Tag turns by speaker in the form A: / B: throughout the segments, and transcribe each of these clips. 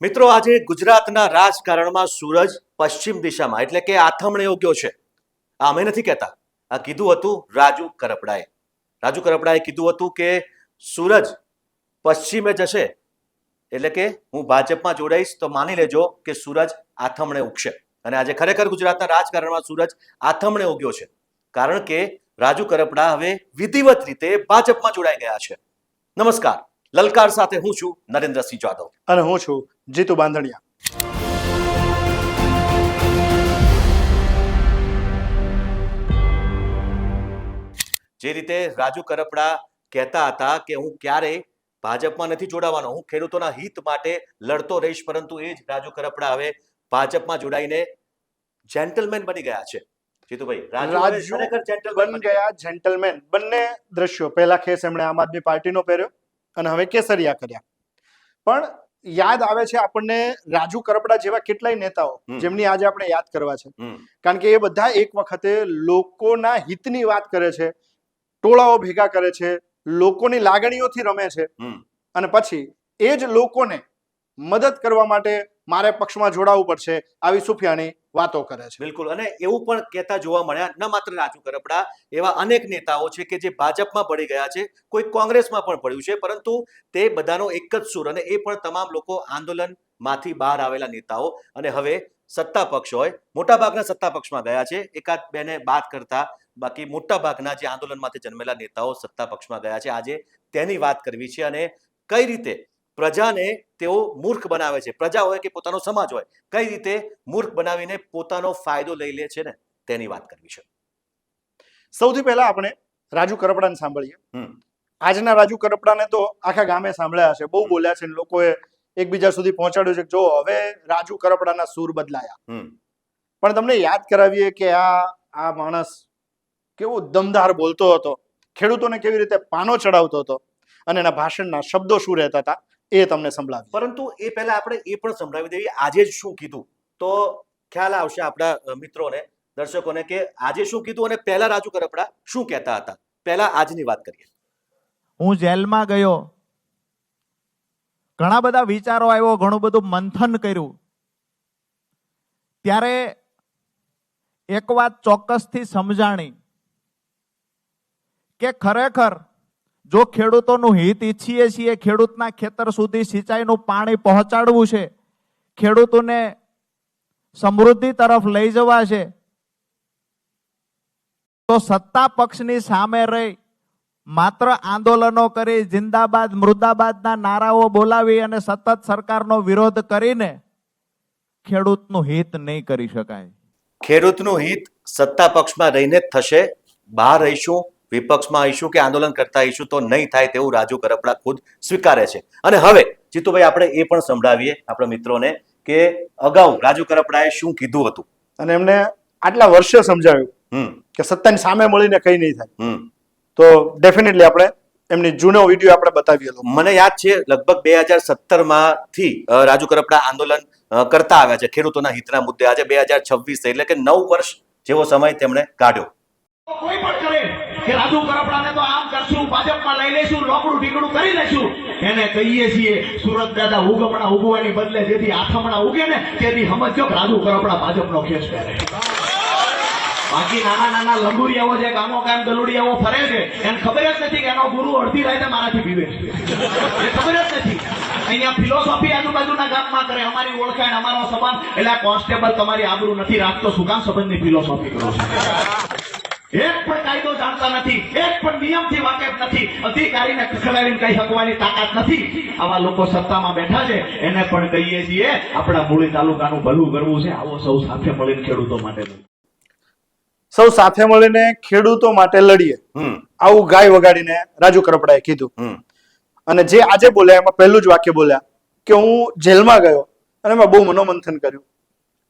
A: મિત્રો, આજે ગુજરાતના રાજકારણમાં સૂરજ પશ્ચિમ દિશામાં એટલે કે આથમણે ઉગ્યો છે. આ અમે નથી કહેતા, આ કીધું હતું રાજુ કરપડાએ. રાજુ કરપડાએ કીધું હતું કે સૂરજ પશ્ચિમે જશે એટલે કે હું ભાજપમાં જોડાઈશ તો માની લેજો કે સૂરજ આથમણે ઉગશે. અને આજે ખરેખર ગુજરાતના રાજકારણમાં સૂરજ આથમણે ઉગ્યો છે, કારણ કે રાજુ કરપડા હવે વિધિવત રીતે ભાજપમાં જોડાઈ ગયા છે. નમસ્કાર, લલકાર સાથે હું છું નરેન્દ્રસિંહ જાદવ
B: અને હું છું જીતુ બાંધણિયા.
A: જે રીતે રાજુ કરપડા કહેતા હતા કે હું ક્યારેય ભાજપમાં નથી જોડાવાનો, હું ખેડૂતોના હિત માટે લડતો રહીશ, પરંતુ એ જ રાજુ કરપડા હવે ભાજપમાં જોડાઈને જેન્ટલમેન બની ગયા છે. જીતુભાઈ, રાજુ ખરેખર જેન્ટલમેન
B: બની ગયા જેન્ટલમેન. બંને દ્રશ્યો, પહેલા ખેસ એમણે આમ આદમી પાર્ટીનો પહેર્યો અને હવે કેસરિયા કર્યા. પણ યાદ આવે છે આપણને રાજુ કરપડા જેવા કેટલાય નેતાઓ જેમની આજે આપણે યાદ કરવા છે, કારણ કે એ બધા એક વખતે લોકોના હિતની વાત કરે છે, ટોળાઓ ભેગા કરે છે, લોકોની લાગણીઓથી રમે છે, અને પછી એ જ લોકોને મદદ કરવા માટે મારે પક્ષમાં જોડાવવું પડશે આવી સુફિયાની વાતો કરે છે.
A: બિલકુલ. અને એવું પણ કહેતા જોવા મળ્યા, ન માત્ર રાજુ કરપડા, એવા અનેક નેતાઓ છે કે જે ભાજપમાં પડી ગયા છે, કોઈ કોંગ્રેસમાં પણ પડ્યું છે, પરંતુ તે બધાનો એક જ સૂર, અને એ પણ તમામ લોકો આંદોલનમાંથી બહાર આવેલા નેતાઓ. અને હવે સત્તા પક્ષ હોય, મોટા ભાગના સત્તા પક્ષમાં ગયા છે, એકાદ બેને બાદ કરતા બાકી મોટા ભાગના જે આંદોલનમાંથી જન્મેલા નેતાઓ સત્તા પક્ષમાં ગયા છે. આજે તેની વાત કરવી છે, અને કઈ રીતે પ્રજાને તેઓ મૂર્ખ બનાવે છે, પ્રજા હોય કે પોતાનો સમાજ હોય, કઈ રીતે મૂર્ખ બનાવીને પોતાનો ફાયદો લઈ લે છે ને તેની વાત કરવી છે.
B: સૌથી પહેલા આપણે રાજુ કરપડાને સાંભળીએ. આજના રાજુ કરપડાને તો આખા ગામે સાંભળ્યા છે, બહુ બોલ્યા છે, લોકોએ એકબીજા સુધી પહોંચાડ્યું છે કે જો હવે રાજુ કરપડાના સૂર બદલાયા. પણ તમને યાદ કરાવીએ કે આ માણસ કેવો દમદાર બોલતો હતો, ખેડૂતોને કેવી રીતે પાનો ચડાવતો હતો, અને એના ભાષણના શબ્દો શું રહેતા હતા એ તમને સંભળાવી.
A: પરંતુ એ પહેલા આપણે એ પણ સંભળાવી દઈએ આજે જ શું કીધું, તો ખ્યાલ આવશે આપણા મિત્રોને, દર્શકોને, કે આજે શું કીધું અને પહેલા રાજુ કરપડા શું કહેતા હતા. પહેલા આજની વાત કરીએ.
C: હું જેલમાં ગયો, ઘણા બધા વિચારો આવ્યો, ઘણું બધું મંથન કર્યું, ત્યારે એક વાત ચોક્કસથી સમજાણી કે ખરેખર જો ખેડૂતોનું હિત ઈચ્છીએ છીએ, ખેડૂતના ખેતર સુધી સિંચાઈનું પાણી પહોંચાડવું છે, ખેડૂતોને સમૃદ્ધિ તરફ લઈ જવા છે, તો સત્તા પક્ષની સામે રહી માત્ર આંદોલનો કરી, જિંદાબાદ મુર્દાબાદના નારાઓ બોલાવી અને સતત સરકારનો વિરોધ કરીને ખેડૂતનું હિત નહીં કરી શકાય.
A: ખેડૂતનું હિત સત્તા પક્ષમાં રહીને જ થશે. બહાર રહીશું, વિપક્ષમાં આવીશું કે આંદોલન કરતા આવીશું તો નહીં થાય, તેવું રાજુ કરપડા ખુદ સ્વીકારે છે. અને હવે જીતુભાઈ, આપણે એ પણ સંભળાવીએ આપણા મિત્રોને કે અગાઉ રાજુ કરપડાએ શું કીધું હતું,
B: અને એમને આટલા વર્ષે સમજાવ્યું કે સત્તાની સામે મળીને કઈ નહીં થાય. તો ડેફિનેટલી આપણે એમની જૂનો વિડીયો આપણે બતાવીએ.
A: મને યાદ છે લગભગ 2017 રાજુ કરપડા આંદોલન કરતા આવ્યા છે ખેડૂતોના હિતના મુદ્દે. આજે 2026 એટલે કે 9 વર્ષ જેવો સમય તેમણે કાઢ્યો.
D: કોઈ પણ કરે કે રાજુ કરપડાને તો આમ કરશું, ભાજપમાં લઈ લેશું, લોકડું ઢીકડું કરી લેશું, એને કહીએ છીએ સુરત દાદા ઉગમણા ઉગવાની બદલે જેથી આથમણા ઉગે ને તેથી સમજો કે રાજુ કરપડા ભાજપનો ખેસ કરે. બાકી નાના નાના લંગુરિયાઓ જે ગામો ગામ દલુડિયાઓ ફરે છે એને ખબર જ નથી કે એનો ગુરુ અડધી રાતે મારાથી પીવે છે, એ ખબર જ નથી. અહીંયા ફિલોસોફી આજુબાજુના ગામમાં કરે, અમારી ઓળખાણ, અમારો સંબંધ, એટલે કોન્સ્ટેબલ તમારી આબરૂ નથી રાખતો, શું કામ સંબંધની ફિલોસોફી કરો છો? એક પણ કાયદો જાણતા નથી, એક પણ નિયમથી વાકેફ નથી, અધિકારીને ખખડાવીને કઈ શકવાની તાકાત નથી. આવા લોકો સત્તામાં બેઠા છે, એને પણ કહીએ છીએ આપણા મૂળી તાલુકાનું ભલું કરવું છે, આવો સૌ સાથે મળીને ખેડૂતો માટે
B: સૌ સાથે મળીને ખેડૂતો માટે લડીએ, આવું ગાય વગાડીને રાજુ કરપડાએ કીધું. અને જે આજે બોલ્યા એમાં પહેલું જ વાક્ય બોલ્યા કે હું જેલમાં ગયો અને એમાં બહુ મનોમંથન કર્યું.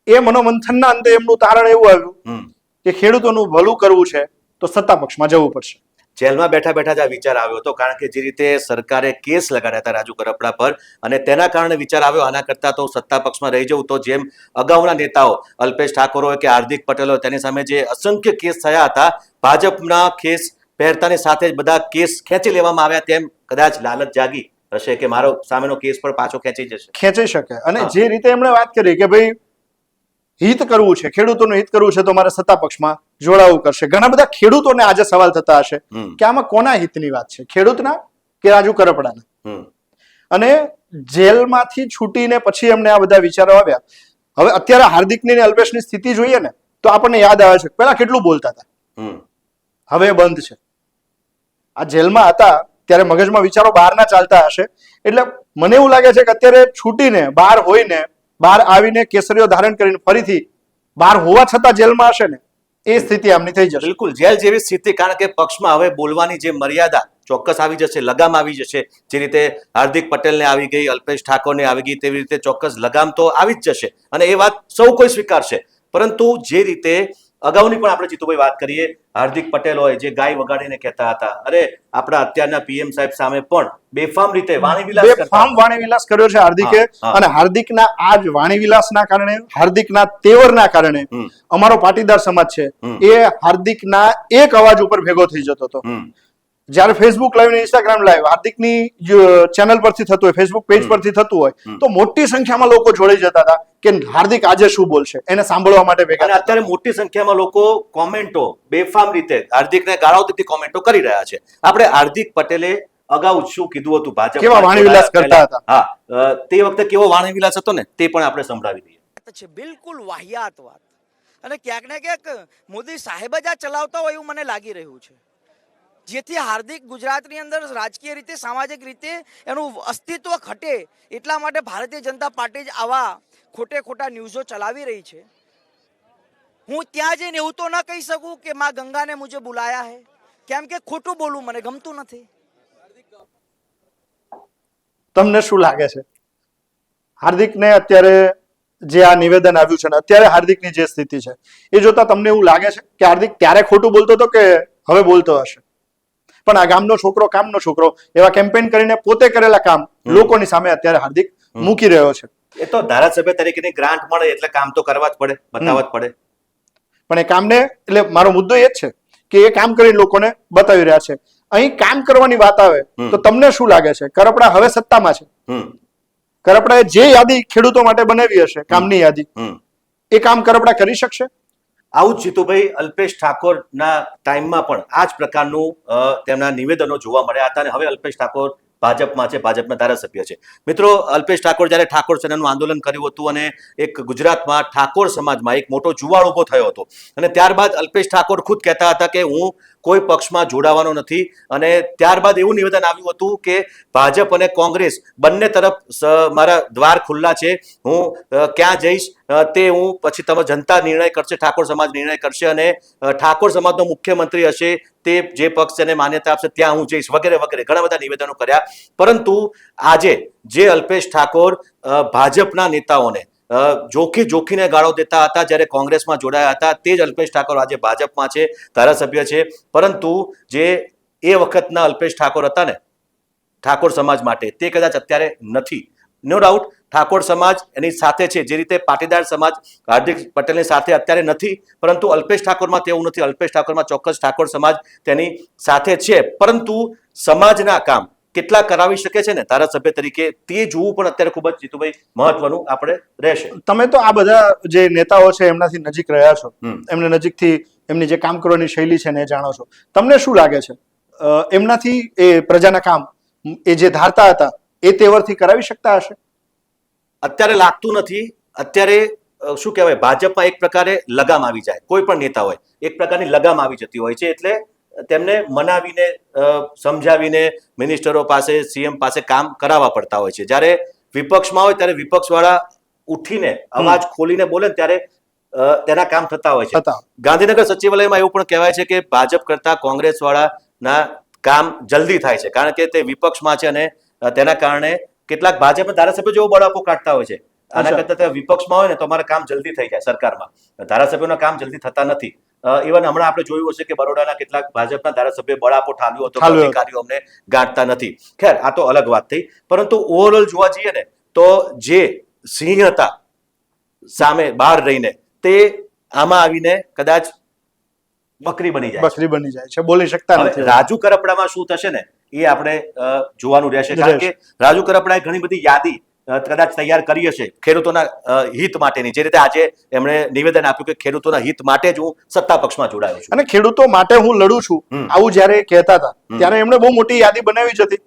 B: એ મનોમંથનના અંતે એમનું તારણ એવું આવ્યું કે ખેડૂતોનું ભલું કરવું છે તો સત્તા પક્ષમાં જવું પડશે.
A: જેલમાં બેઠા બેઠા જ આ વિચાર આવ્યો હતો, કારણ કે જે રીતે સરકારે કેસ લગાડ્યા હતા રાજુ કરપડા પર, અને તેના કારણે વિચાર આવ્યો આના કરતા તો સત્તા પક્ષમાં રહી જવું. તો જેમ અગાઉના નેતાઓ અલ્પેશ ઠાકોર હોય કે હાર્દિક પટેલ હોય, તેની સામે જે અસંખ્ય કેસ થયા હતા, ભાજપના કેસ પહેરતાની સાથે જ બધા કેસ ખેંચી લેવામાં આવ્યા, તેમ કદાચ લાલચ જાગી હશે કે મારો સામેનો કેસ પણ પાછો ખેંચી જશે.
B: ખેંચી શકે. અને
A: હા.
B: જે રીતે એમણે વાત કરી કે ભાઈ હિત કરવું છે, ખેડૂતોનું હિત કરવું છે તો મારે સત્તા પક્ષમાં જોડાવું કરશે. ઘણા બધા ખેડૂતોને આજે સવાલ થતા હશે
A: હમ.
B: કે આમાં કોના હિતની વાત છે, ખેડૂતના કે રાજુ કરપડાના?
A: હમ.
B: અને જેલમાંથી છૂટીને પછી એમને આ બધા વિચારો આવ્યા. હવે અત્યારે હાર્દિકની ને અલ્પેશની સ્થિતિ જોઈએ ને તો આપણને યાદ આવે છે પેલા કેટલું બોલતા હતા,
A: હમ.
B: હવે બંધ છે. આ જેલમાં હતા ત્યારે મગજમાં વિચારો બહારના ચાલતા હશે. એટલે મને એવું લાગે છે કે અત્યારે છૂટીને બહાર હોઈને બહાર આવીને કેસરીઓ ધારણ કરીને ફરીથી બહાર હોવા છતાં જેલમાં હશે ને એ સ્થિતિ આમની થઈ જશે.
A: બિલકુલ જેલ જેવી સ્થિતિ, કારણ કે પક્ષમાં હવે બોલવાની જે મર્યાદા ચોક્કસ આવી જશે, લગામ આવી જશે. જે રીતે હાર્દિક પટેલને આવી ગઈ, અલ્પેશ ઠાકોરને આવી ગઈ, તેવી રીતે ચોક્કસ લગામ તો આવી જ જશે અને એ વાત સૌ કોઈ સ્વીકારશે. પરંતુ જે રીતે અગાઉની પણ આપણે જીતુભાઈ વાત કરીએ, હાર્દિક પટેલ હોય જે ગાય વગાડીને કહેતા હતા, અરે આપણા અત્યારના પીએમ સાહેબ સામે પણ બેફામ રીતે વાણીવિલાસ કરતા
B: બેફામ
A: હતા.
B: વાણીવિલાસ કર્યો છે હાર્દિકે.
A: હા, હા.
B: અને હાર્દિકના આ જ વાણીવિલાસના કારણે, હાર્દિકના તેવરના કારણે
A: હમ.
B: અમારો પાટીદાર સમાજ છે
A: હમ.
B: એ હાર્દિકના એક અવાજ ઉપર ભેગો થઈ જતો હતો.
A: હમ.
B: જ્યારે ફેસબુક લાઈવ ને ઇન્સ્ટાગ્રામ લાઈવ હાર્દિકની ચેનલ પરથી થતું હોય, ફેસબુક પેજ પરથી થતું હોય તો મોટી સંખ્યામાં લોકો જોડાઈ જતા હતા કે હાર્દિક આજે શું બોલશે, એને સાંભળવા માટે ભેગા
A: અને
B: થતા.
A: અત્યારે મોટી સંખ્યામાં લોકો કોમેન્ટો બેફામ રીતે હાર્દિકને ગાળો દેતી કોમેન્ટો કરી રહ્યા છે. આપણે હાર્દિક પટેલે અગાઉ શું કીધું હતું, ભાજપ
B: કેવા વાણીવિલાસ કરતા હતા.
A: હા, તે વખતે કેવો વાણીવિલાસ હતો ને તે પણ આપણે સંભળાવી દઈએ.
E: છે બિલકુલ વાહિયાત વાત. અને ક્યાંક ને ક્યાંક મોદી સાહેબ જ આ ચલાવતા હોય એવું મને લાગી રહ્યું છે. જેથી હાર્દિક ગુજરાતની અંદર રાજકીય રીતે, સામાજિક રીતે એનું અસ્તિત્વ ઘટે એટલા માટે ભારતીય જનતા પાર્ટી જ આવા ખોટા ન્યૂઝો ચલાવી રહી છે. હું ત્યાં જઈને એવું તો ન કહી શકું કે માં ગંગાને મુજે બુલાયા હે, કેમ કે ખોટું બોલવું મને ગમતું નથી.
B: તમને શું લાગે છે હાર્દિકને અત્યારે જે આ નિવેદન આવ્યું છે ને અત્યારે હાર્દિકની જે સ્થિતિ છે એ જોતા તમને એવું લાગે છે કે હાર્દિક ત્યારે ખોટું બોલતો હતો કે હવે બોલતો હશે? પણ આ ગામનો છોકરો, કામનો છોકરો, એવા કેમ્પેન કરીને પોતે કરેલા કામ લોકોની સામે અત્યારે હાર્દિક મૂકી રહ્યો છે.
A: એ તો ધારાસભ્ય તરીકેની ગ્રાન્ટ મળે એટલે કામ તો કરવા જ પડે, બતાવવા જ પડે.
B: પણ એ કામને, એટલે મારો મુદ્દો એ જ છે કે એ કામ કરીને લોકોને બતાવી રહ્યા છે. અહીં કામ કરવાની વાત આવે તો તમને શું લાગે છે કરપડા હવે સત્તામાં છે,
A: હમ.
B: કરપડાએ જે યાદી ખેડૂતો માટે બનાવી હશે કામની યાદી,
A: હમ.
B: એ કામ કરપડા કરી શકશે?
A: આવું જ જીતુભાઈ અલ્પેશ ઠાકોરના ટાઈમમાં પણ આ જ પ્રકારનું તેમના નિવેદનો જોવા મળ્યા હતા અને હવે અલ્પેશ ઠાકોર ભાજપમાં છે, ભાજપના ધારાસભ્ય છે. મિત્રો, અલ્પેશ ઠાકોર જ્યારે ઠાકોર સેનાનું આંદોલન કર્યું હતું અને એક ગુજરાતમાં ઠાકોર સમાજમાં એક મોટો જુવાળ ઉભો થયો હતો અને ત્યારબાદ અલ્પેશ ઠાકોર ખુદ કહેતા હતા કે હું કોઈ પક્ષમાં જોડાવાનો નથી. અને ત્યારબાદ એવું નિવેદન આવ્યું હતું કે ભાજપ અને કોંગ્રેસ બંને તરફ મારા દ્વાર ખુલ્લા છે, હું ક્યાં જઈશ તે હું પછી તમે જનતા નિર્ણય કરશે, ઠાકોર સમાજ નિર્ણય કરશે અને ઠાકોર સમાજનો મુખ્યમંત્રી હશે તે જે પક્ષ તેને માન્યતા આપશે ત્યાં હું જઈશ, વગેરે વગેરે ઘણા બધા નિવેદનો કર્યા. પરંતુ આજે જે અલ્પેશ ઠાકોર ભાજપના નેતાઓને જોખીને ગાળો દેતા હતા જ્યારે કોંગ્રેસમાં જોડાયા હતા, તે જ અલ્પેશ ઠાકોર આજે ભાજપમાં છે, ધારાસભ્ય છે. પરંતુ જે એ વખતના અલ્પેશ ઠાકોર હતા ને ઠાકોર સમાજ માટે, તે કદાચ અત્યારે નથી. નો ડાઉટ ઠાકોર સમાજ એની સાથે છે, જે રીતે પાટીદાર સમાજ હાર્દિક પટેલની સાથે અત્યારે નથી, પરંતુ અલ્પેશ ઠાકોરમાં તેવું નથી. અલ્પેશ ઠાકોરમાં ચોક્કસ ઠાકોર સમાજ તેની સાથે છે, પરંતુ સમાજના કામ કેટલા કરાવી શકે છે ને ધારાસભ્ય તરીકે તે જોવું પણ અત્યારે ખૂબ જ જીતુભાઈ મહત્વનું આપણે રહેશે.
B: તમે તો આ બધા જે નેતાઓ છે એમનાથી નજીક રહ્યા છો, એમને નજીકથી એમની જે કામ કરવાની શૈલી છે ને એ જાણો છો. તમને શું લાગે છે એમનાથી એ પ્રજાના કામ એ જે ધારતા હતા એ તેવરથી કરાવી શકતા હશે?
A: અત્યારે લાગતું નથી. અત્યારે શું કહેવાય, ભાજપમાં એક પ્રકારે લગામ આવી જાય, કોઈ પણ નેતા હોય એક પ્રકારની લગામ આવી જતી હોય છે, એટલે તેમને મનાવીને સમજાવીને મિનિસ્ટરો પાસે, સીએમ પાસે કામ કરાવવા પડતા હોય છે. જ્યારે વિપક્ષમાં હોય ત્યારે વિપક્ષવાળા ઉઠીને અવાજ ખોલીને બોલે ત્યારે તેના કામ થતા હોય છે. ગાંધીનગર સચિવાલયમાં એવું પણ કહેવાય છે કે ભાજપ કરતા કોંગ્રેસ વાળાના કામ જલ્દી થાય છે, કારણ કે તે વિપક્ષમાં છે અને તેના કારણે કેટલાક ભાજપના ધારાસભ્યો જેવો બળાપો કાઢતા હોય છે. આના કરતા વિપક્ષમાં હોય ને તો અમારા કામ જલ્દી થઈ જાય. સરકારમાં ધારાસભ્યોના કામ જલ્દી થતા નથી. ઇવન હમણાં આપણે જોયું હશે કે બરોડાના કેટલાક ભાજપના ધારાસભ્ય બળાપો ઠાલ્યો હતો, અધિકારીઓ અમને ગાંઠતા નથી. ખેર, આ તો અલગ વાત થઈ. પરંતુ ઓવરઓલ જોવા જઈએ ને તો જે સિંહ હતા સામે બહાર રહીને, તે આમાં આવીને કદાચ બકરી બની જાય છે,
B: બોલી શકતા નથી.
A: રાજુ કરપડામાં શું થશે ને એ આપણે જોવાનું રહેશે. કારણ કે રાજુ કરપડાએ ઘણી બધી યાદી કદાચ તૈયાર કરી હશે ખેડૂતોના હિત માટેની, જે રીતે આજે એમણે નિવેદન આપ્યું કે ખેડૂતોના હિત માટે જ હું સત્તા પક્ષમાં જોડાયો છું.
B: અને ખેડૂતો માટે હું લડું છું આવું જ્યારે કહેતા હતા ત્યારે એમણે બહુ મોટી યાદી બનાવી જ હતી.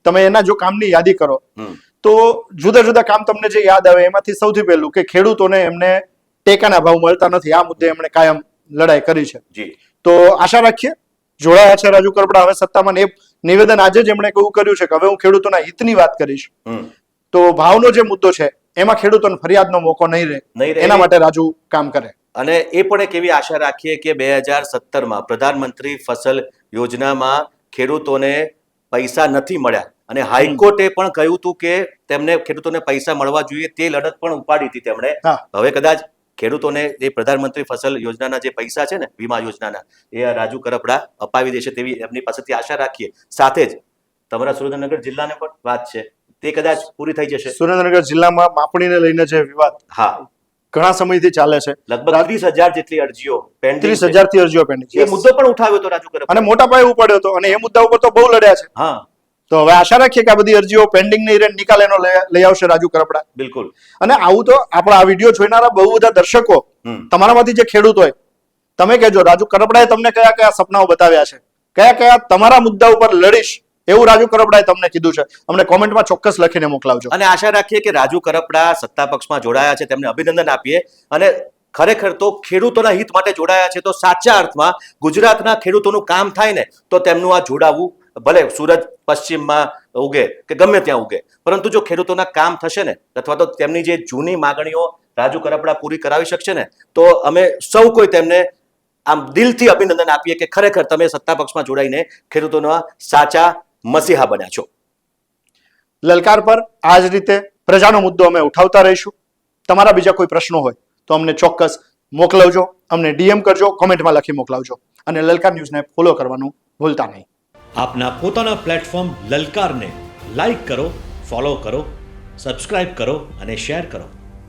B: તમે એના જો કામની યાદી કરો તો જુદા જુદા કામ તમને જે યાદ આવે એમાંથી સૌથી પહેલું કે ખેડૂતોને એમને ટેકાના ભાવ મળતા નથી, આ મુદ્દે એમણે કાયમ લડાઈ કરી છે.
A: જી,
B: તો આશા રાખીએ જોડાયા છે રાજુ કરપડા હવે સત્તામાં, એ નિવેદન આજે જ એમણે એવું કર્યું છે કે હવે હું ખેડૂતોના હિતની વાત કરીશ. તો ભાવનો જે મુદ્દો છે એમાં ખેડૂતોને ફરિયાદનો મોકો નહીં રહે, એના માટે રાજુ કામ કરે.
A: અને એ પણ એક એવી આશા રાખીએ કે 2017માં પ્રધાનમંત્રી ફસલ યોજનામાં ખેડૂતોને પૈસા નથી મળ્યા અને હાઈકોર્ટે પણ કહ્યું હતું કે તેમને ખેડૂતોને પૈસા મળવા જોઈએ, તે લડત પણ ઉપાડી હતી તેમણે. હવે કદાચ ખેડૂતોને એ પ્રધાનમંત્રી ફસલ યોજનાના જે પૈસા છે ને, વીમા યોજનાના, એ રાજુ કરપડા અપાવી દેશે તેવી એમની પાસેથી આશા રાખીએ. સાથે જ તમારા સુરેન્દ્રનગર જિલ્લાને પણ વાત છે, તે કદાચ પૂરી થઈ જશે.
B: સુરેન્દ્રનગર જિલ્લામાં માપણીને લઈને જે વિવાદ ઘણા સમયથી ચાલે છે,
A: લગભગ 30,000 જેટલી અરજીઓ પેન્ડિંગ,
B: 30,000 થી અરજીઓ પેન્ડિંગ છે.
A: એ મુદ્દો પણ ઉઠાવ્યો હતો રાજુ કરપડા
B: અને મોટા પાયે ઉપાડ્યો હતો અને એ મુદ્દા ઉપર તો બહુ લડ્યા છે. તો હવે આશા રાખીએ કે આ બધી અરજીઓ પેન્ડિંગ નહીં રહે, નિકાલ એનો લઈ આવશે રાજુ કરપડા.
A: બિલકુલ.
B: અને આવું તો આપણા આ વિડીયો જોનારા બહુ બધા દર્શકો, તમારામાંથી જે ખેડૂત હોય, તમે કહેજો રાજુ કરપડાએ તમને કયા કયા સપનાઓ બતાવ્યા છે, કયા કયા તમારા મુદ્દા ઉપર લડીશ એવું રાજુ કરપડાએ તમને કીધું છે. અમને કોમેન્ટમાં ચોક્કસ લખીને મોકલાવજો.
A: અને આશા રાખીએ કે રાજુ કરપડા સત્તા પક્ષમાં જોડાયા છે, તેમને અભિનંદન આપીએ. અને ખરેખર તો ખેડૂતોના હિત માટે જોડાયા છે, તો સાચા અર્થમાં ગુજરાતના ખેડૂતોનું કામ થાય ને તો તેમનું આ જોડાવું, ભલે સૂરજ પશ્ચિમમાં ઉગે કે ગમે ત્યાં ઉગે, પરંતુ જો ખેડૂતોના કામ થશે ને, અથવા તો તેમની જે જૂની માગણીઓ રાજુ કરપડા પૂરી કરાવી શકશે ને, તો અમે સૌ કોઈ તેમને આમ દિલથી અભિનંદન આપીએ કે ખરેખર તમે સત્તા પક્ષમાં જોડાઈને ખેડૂતોના સાચા મસીહા બન્યા છો.
B: લલકાર પર આ જ રીતે પ્રજાનો મુદ્દો અમે ઉઠાવતા રહીશું. તમારા બીજા કોઈ પ્રશ્નો હોય તો અમને ચોક્કસ મોકલાવજો, અમને ડીએમ કરજો, કોમેન્ટમાં લખી મોકલાવજો અને લલકાર ન્યૂઝને ફોલો કરવાનું ભૂલતા નહીં.
F: આપના પોતાના પ્લેટફોર્મ લલકારને લાઈક કરો, ફોલો કરો, સબસ્ક્રાઇબ કરો અને શેર કરો.